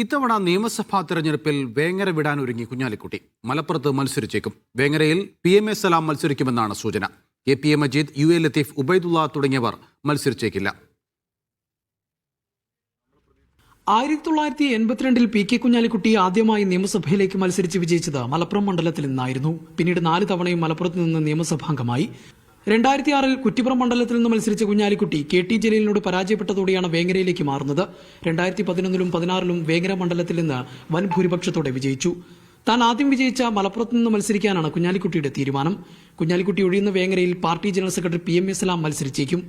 ഇത്തവണ നിയമസഭാ തെരഞ്ഞെടുപ്പിൽ വേങ്ങര വിടാനൊരുങ്ങി കുഞ്ഞാലിക്കുട്ടി. മലപ്പുറത്ത് മത്സരിച്ചേക്കും. വേങ്ങരയിൽ PMA സലാം മത്സരിക്കുമെന്നാണ് സൂചന. KPA മജീദ്, UA ലത്തീഫ്, ഉബൈദുള്ള തുടങ്ങിയവർ മത്സരിച്ചേക്കില്ല. 1982 PK കുഞ്ഞാലിക്കുട്ടി ആദ്യമായി നിയമസഭയിലേക്ക് മത്സരിച്ച് വിജയിച്ചത് മലപ്പുറം മണ്ഡലത്തിൽ നിന്നായിരുന്നു. പിന്നീട് 4 തവണയും മലപ്പുറത്ത് നിന്ന് നിയമസഭാംഗമായി. 2006 കുറ്റിപ്പുറം മണ്ഡലത്തിൽ നിന്ന് മത്സരിച്ച കുഞ്ഞാലിക്കുട്ടി KT ജലീലിനോട് പരാജയപ്പെട്ടതോടെയാണ് വേങ്ങരയിലേക്ക് മാറുന്നത്. 2011ലും 16ലും വേങ്ങര മണ്ഡലത്തിൽ നിന്ന് വൻ ഭൂരിപക്ഷത്തോടെ വിജയിച്ചു. താൻ ആദ്യം വിജയിച്ച മലപ്പുറത്ത് നിന്ന് മത്സരിക്കാനാണ് കുഞ്ഞാലിക്കുട്ടിയുടെ തീരുമാനം. കുഞ്ഞാലിക്കുട്ടി ഒഴിയുന്ന വേങ്ങരയിൽ party general secretary PMA Salam മത്സരിച്ചേക്കും.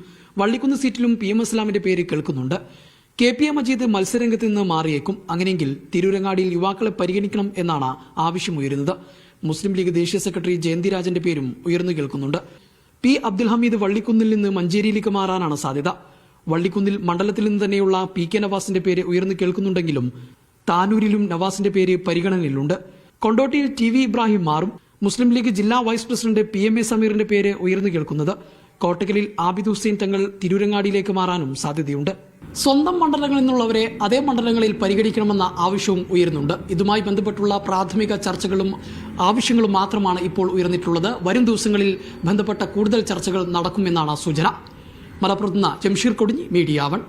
വള്ളിക്കുന്ന് സീറ്റിലും PMA സലാമിന്റെ പേര് കേൾക്കുന്നുണ്ട്. KPA മജീദ് മത്സരരംഗത്ത് നിന്ന് മാറിയേക്കും. അങ്ങനെയെങ്കിൽ തിരൂരങ്ങാടിയിൽ യുവാക്കളെ പരിഗണിക്കണം എന്നാണ് ആവശ്യമുയരുന്നത്. മുസ്ലിം ലീഗ് ദേശീയ സെക്രട്ടറി ജയന്തി രാജന്റെ പേരും ഉയർന്നു കേൾക്കുന്നുണ്ട്. P. അബ്ദുൽ ഹമീദ് വള്ളിക്കുന്നിൽ നിന്ന് മഞ്ചേരിയിലേക്ക് മാറാനാണ് സാധ്യത. വള്ളിക്കുന്നിൽ മണ്ഡലത്തിൽ നിന്ന് തന്നെയുള്ള PK നവാസിന്റെ പേര് ഉയർന്നു കേൾക്കുന്നുണ്ടെങ്കിലും താനൂരിലും നവാസിന്റെ പേര് പരിഗണനയിലുണ്ട്. കൊണ്ടോട്ടിയിൽ TV ഇബ്രാഹിം മാറും. മുസ്ലിം ലീഗ് ജില്ലാ വൈസ് പ്രസിഡന്റ് PMA സമീറിന്റെ പേര് ഉയർന്നു കേൾക്കുന്നത്. കോട്ടക്കലിൽ ആബിദ് ഹുസൈൻ തങ്ങൾ തിരൂരങ്ങാടിയിലേക്ക് മാറാനും സാധ്യതയുണ്ട്. സ്വന്തം മണ്ഡലങ്ങളിൽ നിന്നുള്ളവരെ അതേ മണ്ഡലങ്ങളിൽ പരിഗണിക്കണമെന്ന ആവശ്യവും ഉയരുന്നുണ്ട്. ഇതുമായി ബന്ധപ്പെട്ടുള്ള പ്രാഥമിക ചർച്ചകളും ആവശ്യങ്ങളും മാത്രമാണ് ഇപ്പോൾ ഉയർന്നിട്ടുള്ളത്. വരും ദിവസങ്ങളിൽ ബന്ധപ്പെട്ട കൂടുതൽ ചർച്ചകൾ നടക്കുമെന്നാണ് സൂചന. മലപ്പുറത്ത് നിന്ന് ജംഷീർ കൊടിഞ്ഞി, മീഡിയ 1.